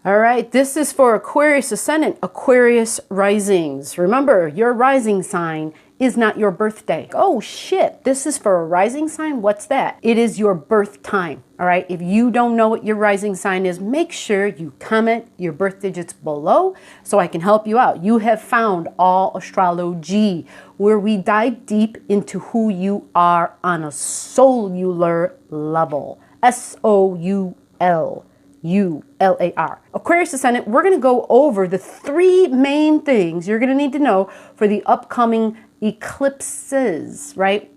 All right, this is for Aquarius Ascendant, Aquarius Risings. Remember, your rising sign is not your birthday. Oh shit, this is for a rising sign? What's that? It is your birth time, all right? If you don't know what your rising sign is, make sure you comment your birth digits below so I can help you out. You have found All Astrology, where we dive deep into who you are on a SOUL-U-LAR level. SOUL-U-L-A-R. Aquarius Ascendant, we're going to go over the 3 main things you're going to need to know for the upcoming eclipses, right?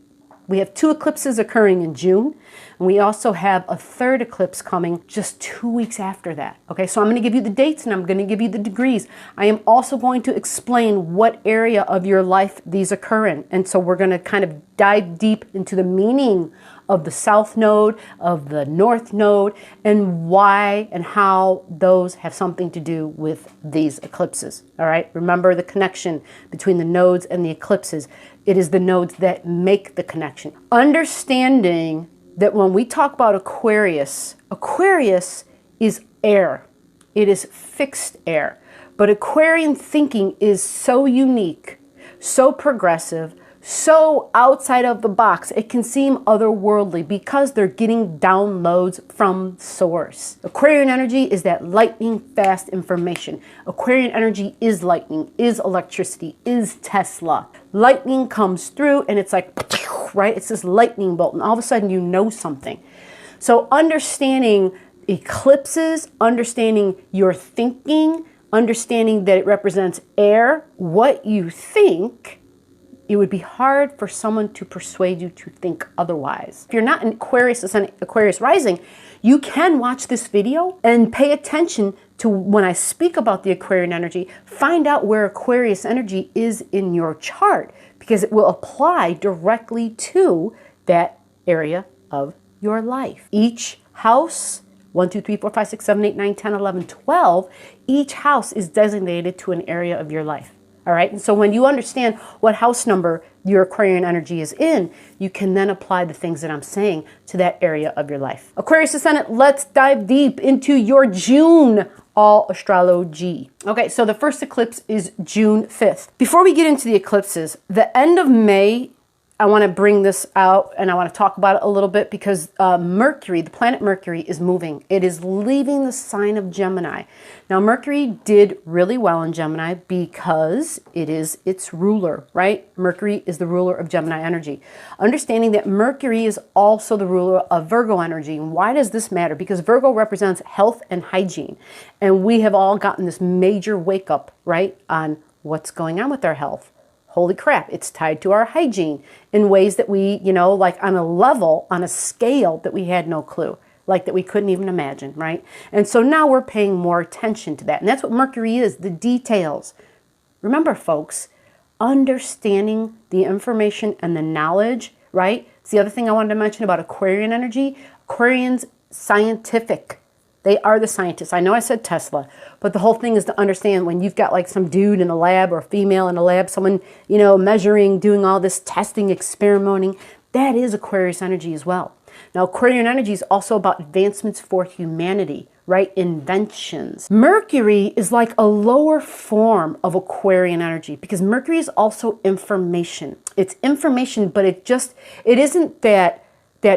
We have 2 eclipses occurring in June, and we also have a 3rd eclipse coming just 2 weeks after that. Okay, so I'm going to give you the dates and I'm going to give you the degrees. I am also going to explain what area of your life these occur in. And so we're going to kind of dive deep into the meaning of the South Node, of the North Node, and why and how those have something to do with these eclipses. All right, remember the connection between the nodes and the eclipses. It is the nodes that make the connection. Understanding that when we talk about Aquarius, Aquarius is air. It is fixed air. But Aquarian thinking is so unique, so progressive, so outside of the box, it can seem otherworldly because they're getting downloads from source. Aquarian energy is that lightning fast information. Aquarian energy is lightning, is electricity, is Tesla. Lightning comes through and it's like, right? It's this lightning bolt and all of a sudden you know something. So understanding eclipses, understanding your thinking, understanding that it represents air, what you think, it would be hard for someone to persuade you to think otherwise. If you're not an Aquarius Ascendant, Aquarius Rising, you can watch this video and pay attention to when I speak about the Aquarian energy, find out where Aquarius energy is in your chart because it will apply directly to that area of your life. Each house, 1, 2, 3, 4, 5, 6, 7, 8, 9, 10, 11, 12, each house is designated to an area of your life. All right, and so when you understand what house number your Aquarian energy is in, you can then apply the things that I'm saying to that area of your life. Aquarius Ascendant, let's dive deep into your June All Astrology. Okay, so the first eclipse is June 5th. Before we get into the eclipses, the end of May, I want to bring this out and I want to talk about it a little bit because Mercury, the planet Mercury, is moving. It is leaving the sign of Gemini. Now, Mercury did really well in Gemini because it is its ruler, right? Mercury is the ruler of Gemini energy. Understanding that Mercury is also the ruler of Virgo energy. And why does this matter? Because Virgo represents health and hygiene. And we have all gotten this major wake up, right, on what's going on with our health. Holy crap, it's tied to our hygiene in ways that we, you know, like on a level, on a scale that we had no clue, like that we couldn't even imagine, right? And so now we're paying more attention to that. And that's what Mercury is, the details. Remember, folks, understanding the information and the knowledge, right? It's the other thing I wanted to mention about Aquarian energy. Aquarians, scientific. They are the scientists. I know I said Tesla, but the whole thing is to understand when you've got like some dude in a lab or a female in a lab, someone, you know, measuring, doing all this testing, experimenting, that is Aquarius energy as well. Now, Aquarian energy is also about advancements for humanity, right? Inventions. Mercury is like a lower form of Aquarian energy because Mercury is also information. It's information, but it isn't that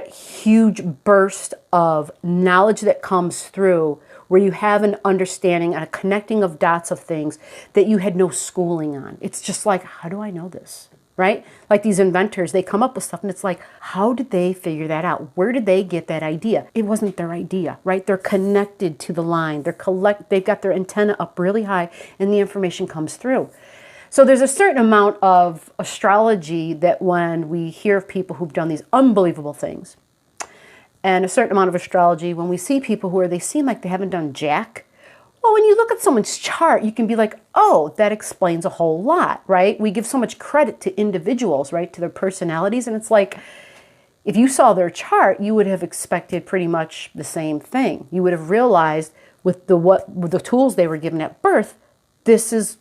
huge burst of knowledge that comes through where you have an understanding and a connecting of dots of things that you had no schooling on. It's just like, how do I know this, right? Like these inventors, they come up with stuff and it's like, how did they figure that out? Where did they get that idea? It wasn't their idea, right? They're connected to the line. They've got their antenna up really high and the information comes through. So there's a certain amount of astrology that when we hear of people who've done these unbelievable things, and a certain amount of astrology when we see people who they seem like they haven't done jack. Well, when you look at someone's chart, you can be like, oh, that explains a whole lot, right? We give so much credit to individuals, right, to their personalities. And it's like, if you saw their chart, you would have expected pretty much the same thing. You would have realized with the tools they were given at birth, this is,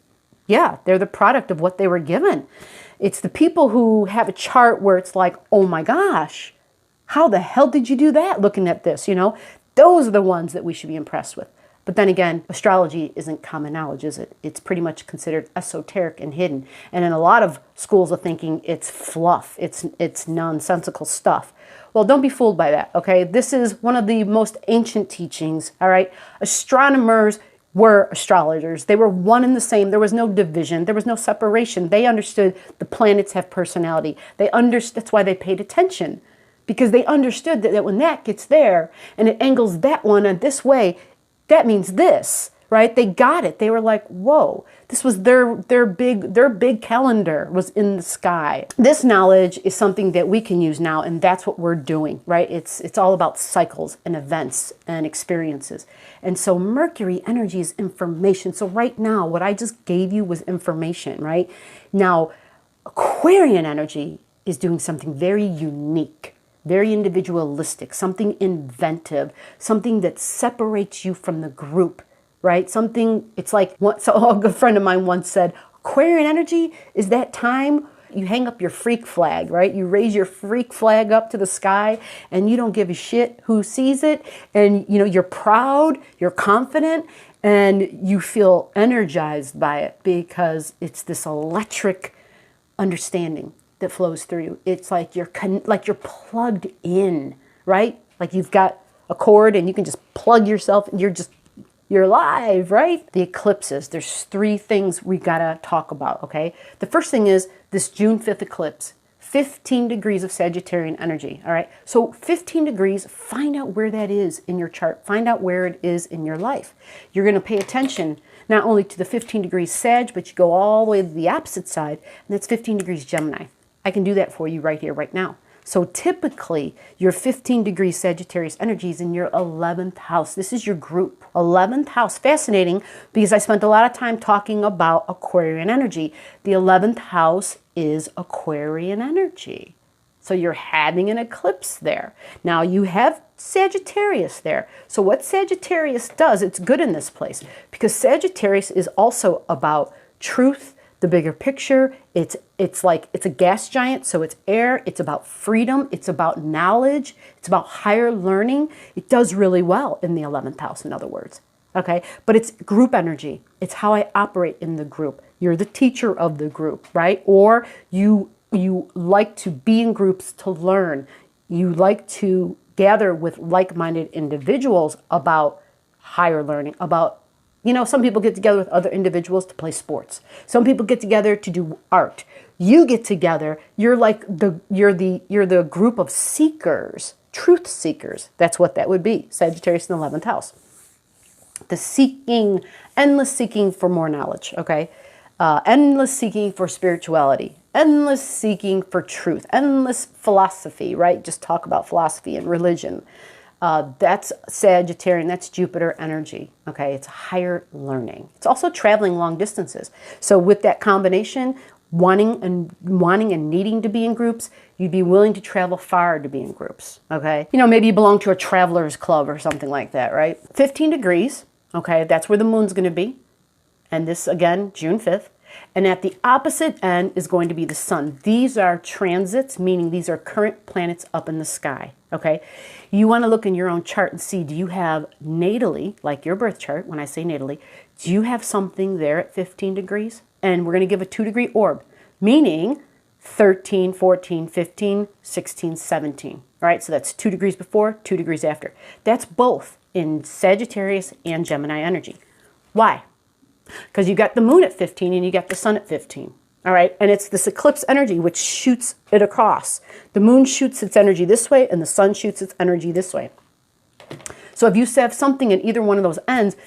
yeah, they're the product of what they were given. It's the people who have a chart where it's like, oh my gosh, how the hell did you do that looking at this, you know? Those are the ones that we should be impressed with. But then again, astrology isn't common knowledge, is it? It's pretty much considered esoteric and hidden. And in a lot of schools of thinking, it's fluff. It's nonsensical stuff. Well, don't be fooled by that, okay? This is one of the most ancient teachings, all right? Astronomers were astrologers. They were one and the same. There was no division. There was no separation. They understood the planets have personality. That's why they paid attention, because they understood that when that gets there and it angles that one in this way, that means this, right? They got it. They were like, whoa, this was their big calendar was in the sky. This knowledge is something that we can use now, and that's what we're doing, right? It's all about cycles and events and experiences. And so Mercury energy is information. So right now, what I just gave you was information, right? Now, Aquarian energy is doing something very unique, very individualistic, something inventive, something that separates you from the group, right? Something, it's like, so a good friend of mine once said, Aquarian energy is that time you hang up your freak flag, right? You raise your freak flag up to the sky and you don't give a shit who sees it. And you're proud, you're confident, and you feel energized by it because it's this electric understanding that flows through you. It's like you're plugged in, right? Like you've got a cord and you can just plug yourself and you're live, right? The eclipses, there's 3 things we gotta talk about, okay? The first thing is this June 5th eclipse, 15 degrees of Sagittarian energy, all right? So 15 degrees, find out where that is in your chart. Find out where it is in your life. You're gonna pay attention not only to the 15 degrees Sag, but you go all the way to the opposite side, and that's 15 degrees Gemini. I can do that for you right here, right now. So typically, your 15 degrees Sagittarius energy is in your 11th house. This is your group. 11th house. Fascinating, because I spent a lot of time talking about Aquarian energy. The 11th house is Aquarian energy. So you're having an eclipse there. Now you have Sagittarius there. So what Sagittarius does, it's good in this place, because Sagittarius is also about truth, the bigger picture. It's a gas giant, so it's air. It's about freedom. It's about knowledge. It's about higher learning. It does really well in the 11th house, in other words. Okay, but it's group energy. It's how I operate in the group. You're the teacher of the group, right? Or you like to be in groups to learn. You like to gather with like-minded individuals about higher learning, about some people get together with other individuals to play sports. Some people get together to do art. You get together, you're the group of seekers, truth seekers. That's what that would be. Sagittarius in the 11th house. The seeking, endless seeking for more knowledge, okay? Endless seeking for spirituality, endless seeking for truth, endless philosophy, right? Just talk about philosophy and religion. That's Sagittarian, that's Jupiter energy, okay? It's higher learning. It's also traveling long distances. So with that combination, wanting and needing to be in groups, you'd be willing to travel far to be in groups, okay? Maybe you belong to a traveler's club or something like that, right? 15 degrees, okay? That's where the moon's gonna be. And this, again, June 5th. And at the opposite end is going to be the sun. These are transits, meaning these are current planets up in the sky, okay? You want to look in your own chart and see, do you have natally, like your birth chart, when I say natally, do you have something there at 15 degrees? And we're going to give a 2-degree orb, meaning 13, 14, 15, 16, 17, all right? So that's 2 degrees before, 2 degrees after. That's both in Sagittarius and Gemini energy. Why? Because you got the moon at 15 and you got the sun at 15. All right. And it's this eclipse energy which shoots it across. The moon shoots its energy this way and the sun shoots its energy this way. So if you have something in either one of those ends,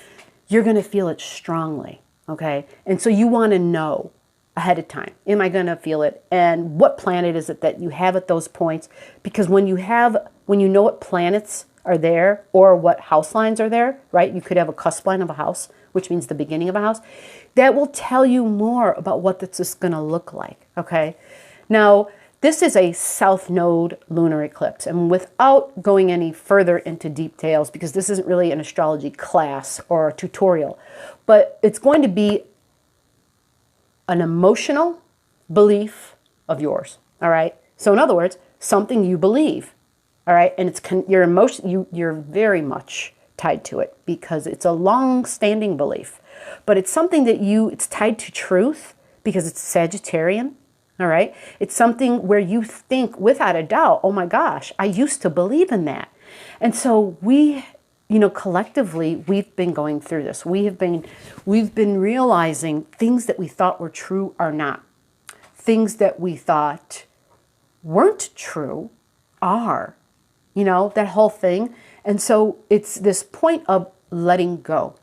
you're going to feel it strongly. Okay. And so you want to know ahead of time, am I going to feel it? And what planet is it that you have at those points? Because when you know what planets are there or what house lines are there, right? You could have a cusp line of a house, which means the beginning of a house. That will tell you more about what this is going to look like, okay? Now, this is a south node lunar eclipse, and without going any further into details, because this isn't really an astrology class or a tutorial, but it's going to be an emotional belief of yours, all right? So in other words, something you believe, all right? And it's your emotion, you're very much tied to it because it's a long-standing belief. But it's something that it's tied to truth because it's Sagittarian, all right? It's something where you think without a doubt, oh my gosh, I used to believe in that. And so we, collectively, we've been going through this. We've been realizing things that we thought were true are not. Things that we thought weren't true are, that whole thing. And so it's this point of letting go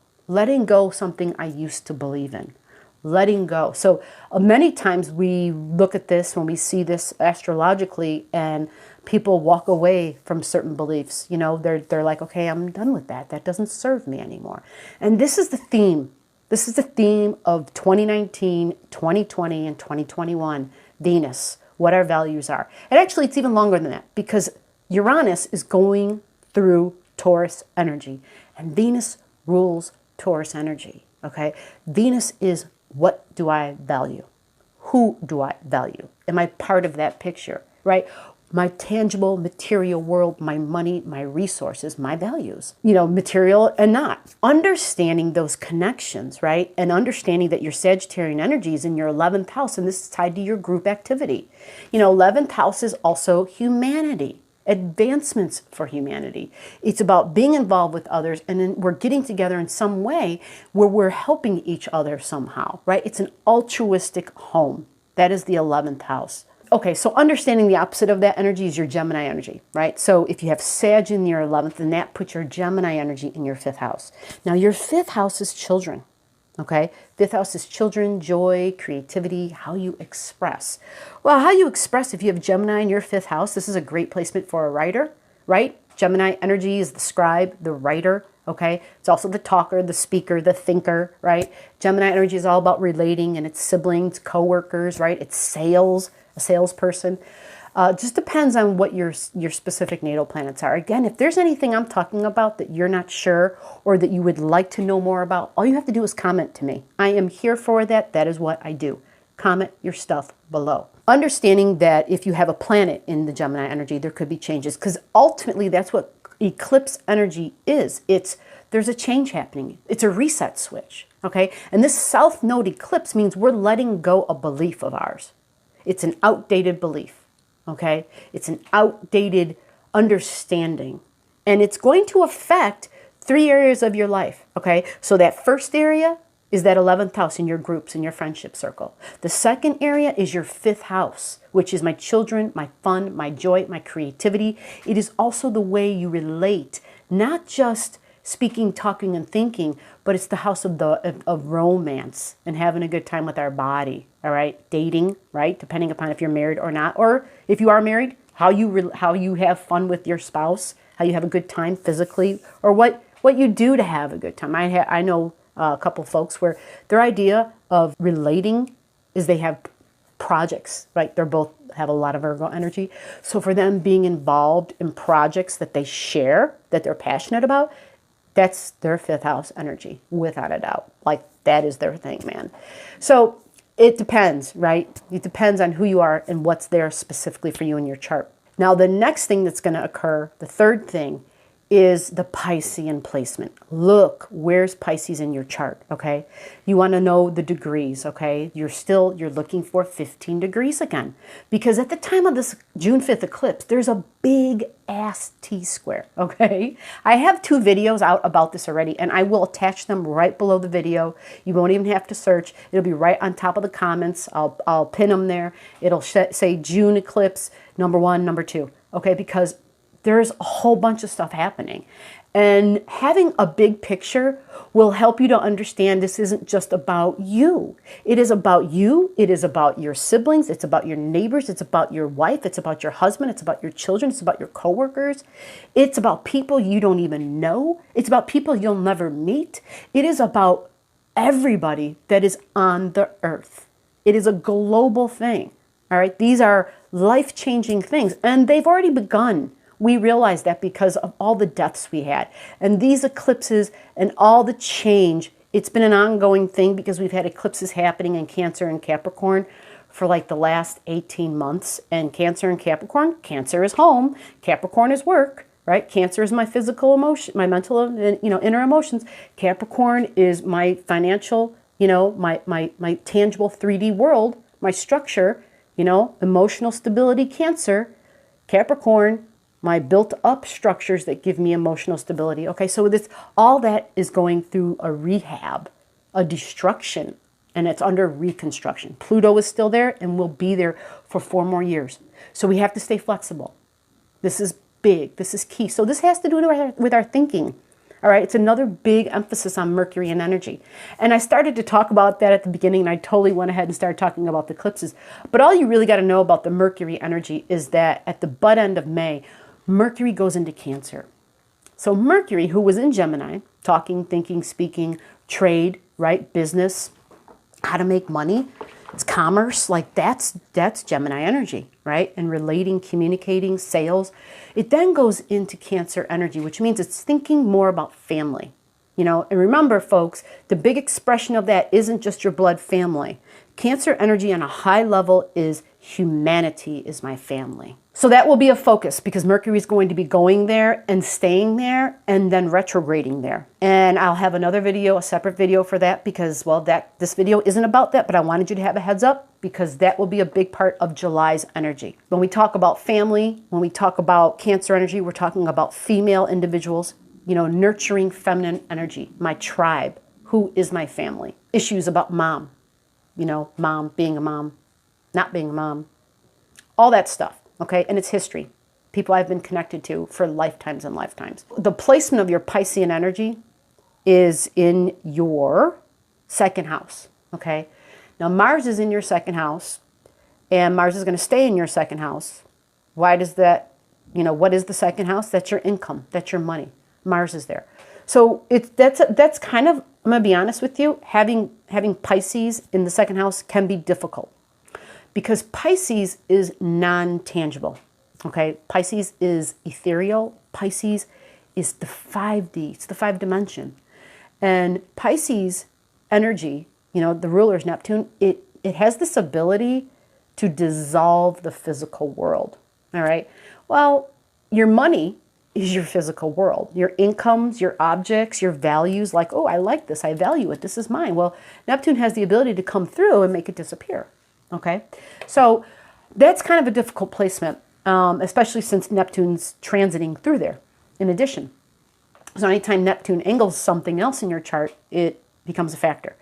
something I used to believe in, letting go. So many times we look at this when we see this astrologically and people walk away from certain beliefs. They're like, okay, I'm done with that. That doesn't serve me anymore. And this is the theme. This is the theme of 2019, 2020, and 2021, Venus, what our values are. And actually, it's even longer than that because Uranus is going through Taurus energy, and Venus rules Taurus energy, okay? Venus is, what do I value? Who do I value? Am I part of that picture, right? My tangible material world, my money, my resources, my values, material and not. Understanding those connections, right? And understanding that your Sagittarian energy is in your 11th house, and this is tied to your group activity. 11th house is also humanity, advancements for humanity. It's about being involved with others, and then we're getting together in some way where we're helping each other somehow, right? It's an altruistic home. That is the 11th house. Okay, so understanding the opposite of that energy is your Gemini energy, right? So if you have Sag in your 11th, then that puts your Gemini energy in your 5th house. Now, your 5th house is children, okay? 5th house is children, joy, creativity, how you express. Well, how you express, if you have Gemini in your 5th house, this is a great placement for a writer, right? Gemini energy is the scribe, the writer, okay? It's also the talker, the speaker, the thinker, right? Gemini energy is all about relating, and it's siblings, coworkers, right? It's sales, a salesperson. Just depends on what your specific natal planets are. Again, if there's anything I'm talking about that you're not sure or that you would like to know more about, all you have to do is comment to me. I am here for that. That is what I do. Comment your stuff below. Understanding that if you have a planet in the Gemini energy, there could be changes, because ultimately that's what eclipse energy is. There's a change happening. It's a reset switch, okay? And this south node eclipse means we're letting go a belief of ours. It's an outdated belief, okay? It's an outdated understanding. And it's going to affect 3 areas of your life, okay? So that first area is that 11th house in your groups, in your friendship circle. The second area is your 5th house, which is my children, my fun, my joy, my creativity. It is also the way you relate, not just speaking, talking, and thinking, but it's the house of romance and having a good time with our body, all right? Dating, right? Depending upon if you're married or not, or if you are married, how you have fun with your spouse, how you have a good time physically, or what you do to have a good time. I know a couple folks where their idea of relating is they have projects, right? They both have a lot of Virgo energy. So for them, being involved in projects that they share, that they're passionate about, that's their 5th house energy, without a doubt. Like, that is their thing, man. So it depends, right? It depends on who you are and what's there specifically for you in your chart. Now, the next thing that's going to occur, the third thing, is the Piscean placement. Look, where's Pisces in your chart, okay? You want to know the degrees, okay? You're looking for 15 degrees again. Because at the time of this June 5th eclipse, there's a big ass T-square, okay? I have 2 videos out about this already, and I will attach them right below the video. You won't even have to search. It'll be right on top of the comments. I'll pin them there. It'll say June eclipse, number 1, number 2, okay? Because there's a whole bunch of stuff happening. And having a big picture will help you to understand this isn't just about you. It is about you. It is about your siblings. It's about your neighbors. It's about your wife. It's about your husband. It's about your children. It's about your coworkers. It's about people you don't even know. It's about people you'll never meet. It is about everybody that is on the earth. It is a global thing. All right. These are life-changing things, and they've already begun. We realize that because of all the deaths we had. And these eclipses and all the change, it's been an ongoing thing because we've had eclipses happening in Cancer and Capricorn for like the last 18 months. And Cancer and Capricorn, Cancer is home, Capricorn is work, right? Cancer is my physical emotion, my mental and, inner emotions. Capricorn is my financial, my tangible 3D world, my structure, emotional stability, Cancer. Capricorn, my built up structures that give me emotional stability. Okay, so all that is going through a rehab, a destruction, and it's under reconstruction. Pluto is still there and will be there for 4 more years. So we have to stay flexible. This is big. This is key. So this has to do with our thinking. All right, it's another big emphasis on Mercury and energy. And I started to talk about that at the beginning, and I totally went ahead and started talking about the eclipses. But all you really got to know about the Mercury energy is that at the butt end of May, Mercury goes into Cancer. So Mercury, who was in Gemini, talking, thinking, speaking, trade, right, business, how to make money, it's commerce, like that's Gemini energy, right? And relating, communicating, sales. It then goes into Cancer energy, which means it's thinking more about family, and remember, folks, the big expression of that isn't just your blood family. Cancer energy on a high level is humanity is my family. So that will be a focus because Mercury is going to be going there and staying there and then retrograding there. And I'll have another video, a separate video for that because, well, this video isn't about that, but I wanted you to have a heads up because that will be a big part of July's energy. When we talk about family, when we talk about Cancer energy, we're talking about female individuals, nurturing feminine energy, my tribe, who is my family. Issues about mom, mom, being a mom, not being a mom, all that stuff. Okay, and it's history. People I've been connected to for lifetimes and lifetimes. The placement of your Piscean energy is in your 2nd house. Okay, now Mars is in your 2nd house, and Mars is going to stay in your 2nd house. Why does that? What is the 2nd house? That's your income. That's your money. Mars is there. So that's kind of. I'm going to be honest with you. Having Pisces in the 2nd house can be difficult. Because Pisces is non-tangible, okay? Pisces is ethereal. Pisces is the 5D. It's the 5 dimension. And Pisces energy, the ruler is Neptune, it has this ability to dissolve the physical world, all right? Well, your money is your physical world. Your incomes, your objects, your values, like, oh, I like this, I value it, this is mine. Well, Neptune has the ability to come through and make it disappear. Okay, so that's kind of a difficult placement, especially since Neptune's transiting through there in addition. So anytime Neptune angles something else in your chart, it becomes a factor.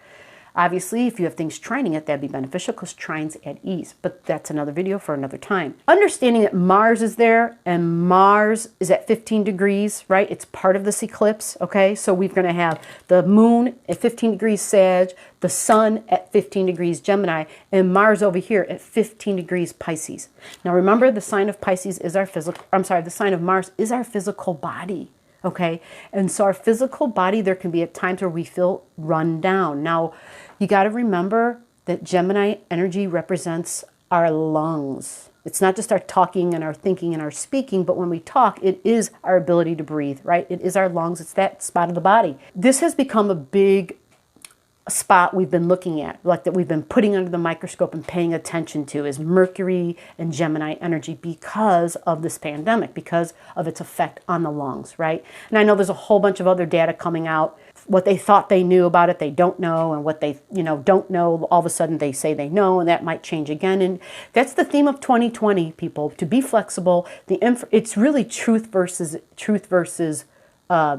Obviously, if you have things trining it, that'd be beneficial because trines add ease, but that's another video for another time. Understanding that Mars is there and Mars is at 15 degrees, right? It's part of this eclipse, okay? So we're going to have the moon at 15 degrees Sag, the sun at 15 degrees Gemini, and Mars over here at 15 degrees Pisces. Now remember, the sign of Pisces is our physical, the sign of Mars is our physical body. Okay, and so our physical body, there can be at times where we feel run down. Now, you got to remember that Gemini energy represents our lungs. It's not just our talking and our thinking and our speaking, but when we talk, it is our ability to breathe, right? It is our lungs. It's that spot of the body. This has become a big spot we've been looking at, like that we've been putting under the microscope and paying attention to, is Mercury and Gemini energy because of this pandemic, because of its effect on the lungs, right? And I know there's a whole bunch of other data coming out. What they thought they knew about it, they don't know, and what they don't know, all of a sudden they say they know, and that might change again. And that's the theme of 2020, people, to be flexible. It's really truth versus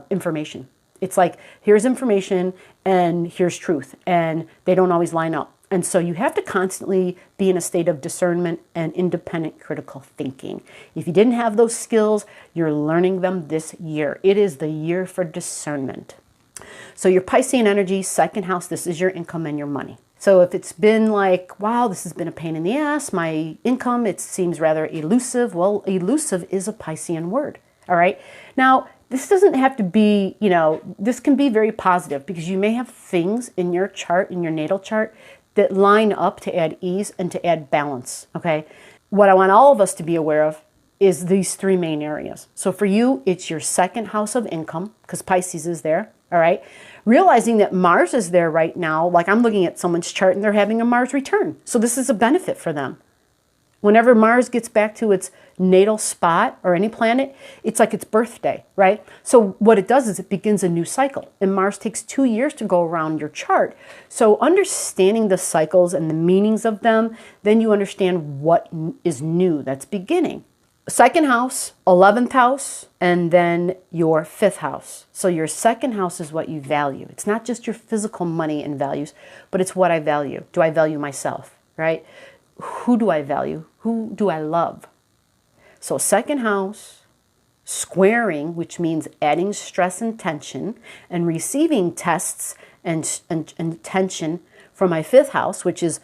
information. It's like, here's information and here's truth, and they don't always line up. And so you have to constantly be in a state of discernment and independent critical thinking. If you didn't have those skills, you're learning them this year. It is the year for discernment. So your Piscean energy, 2nd house, this is your income and your money. So if it's been like, wow, this has been a pain in the ass, my income, it seems rather elusive. Well, elusive is a Piscean word, all right? Now, this doesn't have to be, this can be very positive because you may have things in your chart, in your natal chart, that line up to add ease and to add balance, okay? What I want all of us to be aware of is these 3 main areas. So for you, it's your 2nd house of income because Pisces is there, all right? Realizing that Mars is there right now, like I'm looking at someone's chart and they're having a Mars return. So this is a benefit for them. Whenever Mars gets back to its natal spot, or any planet, it's like its birthday, right? So what it does is it begins a new cycle. And Mars takes 2 years to go around your chart. So understanding the cycles and the meanings of them, then you understand what is new that's beginning. Second house, 11th house, and then your 5th house. So your second house is what you value. It's not just your physical money and values, but it's what I value. Do I value myself, right? Who do I value? Who do I love? So second house, squaring, which means adding stress and tension, and receiving tests and tension from my 5th house, which is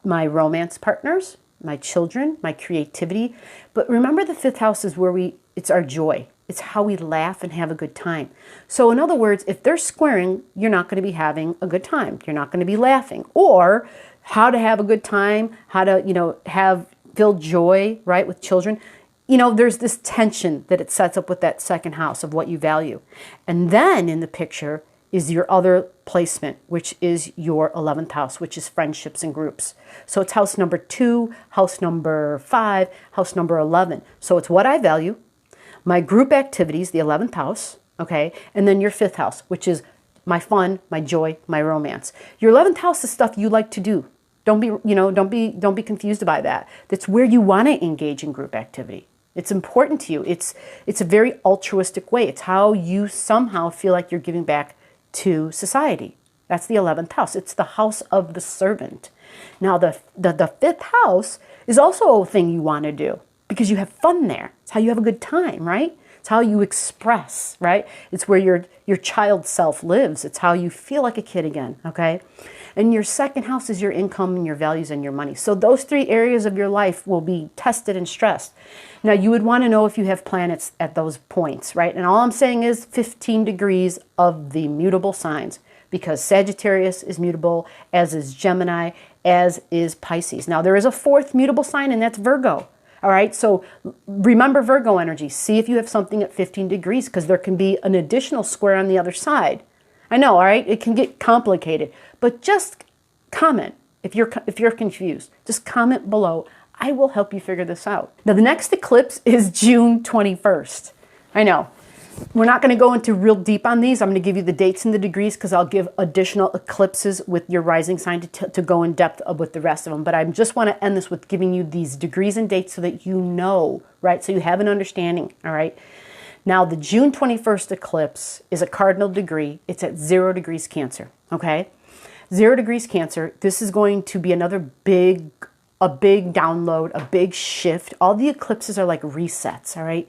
my romance partners, my children, my creativity. But remember, the 5th house is where it's our joy. It's how we laugh and have a good time. So in other words, if they're squaring, you're not going to be having a good time. You're not going to be laughing. Or how to have a good time, how to, feel joy, right, with children. There's this tension that it sets up with that second house of what you value. And then in the picture is your other placement, which is your 11th house, which is friendships and groups. So it's house number 2, house number 5, house number 11. So it's what I value, my group activities, the 11th house, okay? And then your 5th house, which is my fun, my joy, my romance. Your 11th house is stuff you like to do. Don't be confused by that. That's where you want to engage in group activity. It's important to you. It's a very altruistic way. It's how you somehow feel like you're giving back to society. That's the 11th house. It's the house of the servant. Now, the 5th house is also a thing you want to do because you have fun there. It's how you have a good time, right? It's how you express, right? It's where your child self lives. It's how you feel like a kid again, okay? And your second house is your income and your values and your money. So those 3 areas of your life will be tested and stressed. Now, you would want to know if you have planets at those points, right? And all I'm saying is 15 degrees of the mutable signs, because Sagittarius is mutable, as is Gemini, as is Pisces. Now, there is a 4th mutable sign, and that's Virgo. All right, so remember Virgo energy. See if you have something at 15 degrees, because there can be an additional square on the other side. I know, all right, it can get complicated, but just comment if you're confused. Just comment below. I will help you figure this out. Now, the next eclipse is June 21st. I know. We're not going to go into real deep on these. I'm going to give you the dates and the degrees because I'll give additional eclipses with your rising sign to go in depth with the rest of them. But I just want to end this with giving you these degrees and dates so that you know, right? So you have an understanding, all right? Now, the June 21st eclipse is a cardinal degree. It's at 0 degrees Cancer, okay? 0 degrees Cancer. This is going to be another big download, a big shift. All the eclipses are like resets, all right?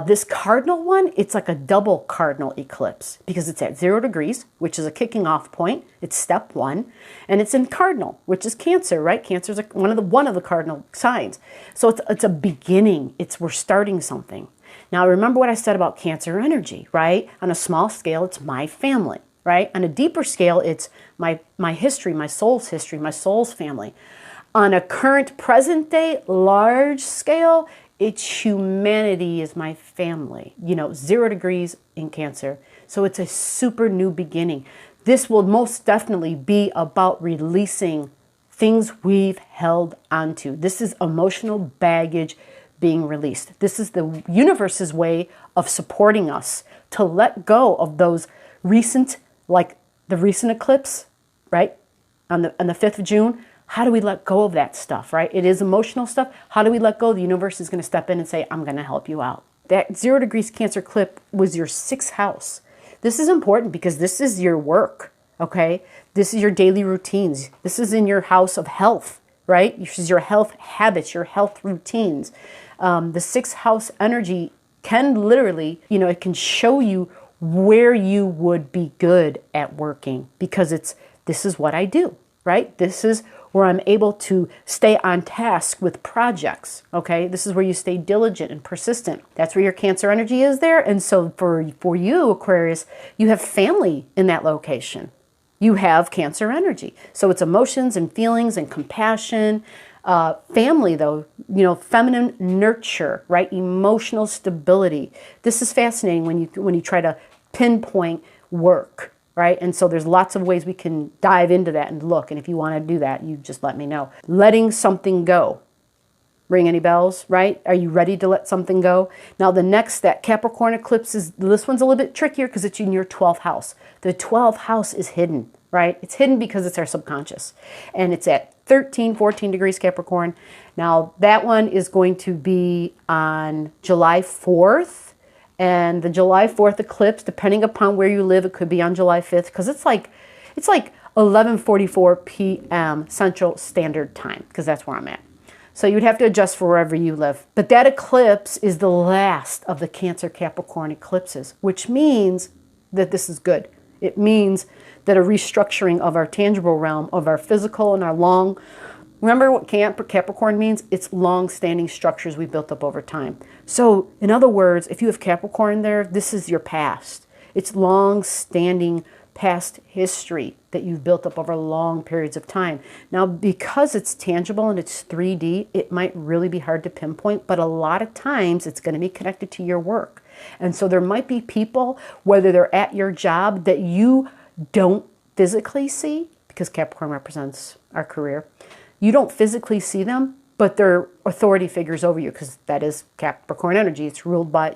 This cardinal one, it's like a double cardinal eclipse because it's at 0 degrees, which is a kicking off point. It's step 1, and it's in cardinal, which is Cancer, right? Cancer is one of the cardinal signs. So it's a beginning. We're starting something. Now, remember what I said about Cancer energy, right? On a small scale, it's my family, right? On a deeper scale, it's my history, my soul's history, my soul's family. On a current present day, large scale, it's humanity is my family. 0 degrees in Cancer. So it's a super new beginning. This will most definitely be about releasing things we've held onto. This is emotional baggage being released. This is the universe's way of supporting us to let go of those recent, like the recent eclipse, right? On the 5th of June. How do we let go of that stuff, right? It is emotional stuff. How do we let go? The universe is going to step in and say, I'm going to help you out. That 0 degrees Cancer eclipse was your 6th house. This is important because this is your work, okay? This is your daily routines. This is in your house of health, right? This is your health habits, your health routines. The 6th house energy can literally, it can show you where you would be good at working because this is what I do, right? This is where I'm able to stay on task with projects, okay? This is where you stay diligent and persistent. That's where your Cancer energy is there. And so for you, Aquarius, you have family in that location. You have Cancer energy. So it's emotions and feelings and compassion. Family, though, feminine nurture, right? Emotional stability. This is fascinating when you try to pinpoint work. Right? And so there's lots of ways we can dive into that and look. And if you want to do that, you just let me know. Letting something go. Ring any bells, right? Are you ready to let something go? Now the next, that Capricorn eclipse, this one's a little bit trickier because it's in your 12th house. The 12th house is hidden, right? It's hidden because it's our subconscious. And it's at 13, 14 degrees Capricorn. Now that one is going to be on July 4th. And the July 4th eclipse, depending upon where you live, it could be on July 5th because it's like 11:44 p.m. Central Standard Time, because that's where I'm at. So you'd have to adjust for wherever you live. But that eclipse is the last of the Cancer Capricorn eclipses, which means that this is good. It means that a restructuring of our tangible realm, of our physical and our long, remember what Capricorn means? It's long-standing structures we built up over time. So in other words, if you have Capricorn there, this is your past. It's long-standing past history that you've built up over long periods of time. Now, because it's tangible and it's 3D, it might really be hard to pinpoint, but a lot of times it's going to be connected to your work. And so there might be people, whether they're at your job, that you don't physically see, because Capricorn represents our career. You don't physically see them, but they're authority figures over you, because that is Capricorn energy. It's ruled by,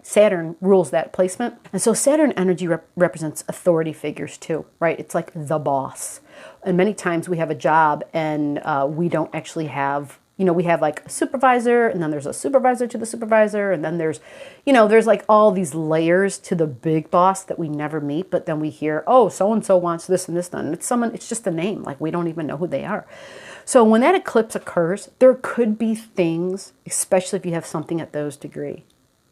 Saturn rules that placement. And so Saturn energy represents authority figures too, right? It's like the boss. And many times we have a job and we don't actually have, we have like a supervisor, and then there's a supervisor to the supervisor, and then there's, there's like all these layers to the big boss that we never meet, but then we hear, oh, so-and-so wants this and this done. It's just a name, like we don't even know who they are. So when that eclipse occurs, there could be things, especially if you have something at those degrees.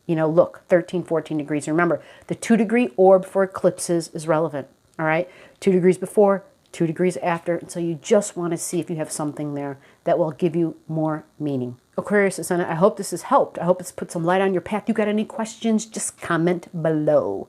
Look, 13, 14 degrees. Remember, the 2-degree orb for eclipses is relevant, all right? 2 degrees before, 2 degrees after. And so you just want to see if you have something there that will give you more meaning. Aquarius Ascendant, I hope this has helped. I hope it's put some light on your path. You got any questions, just comment below.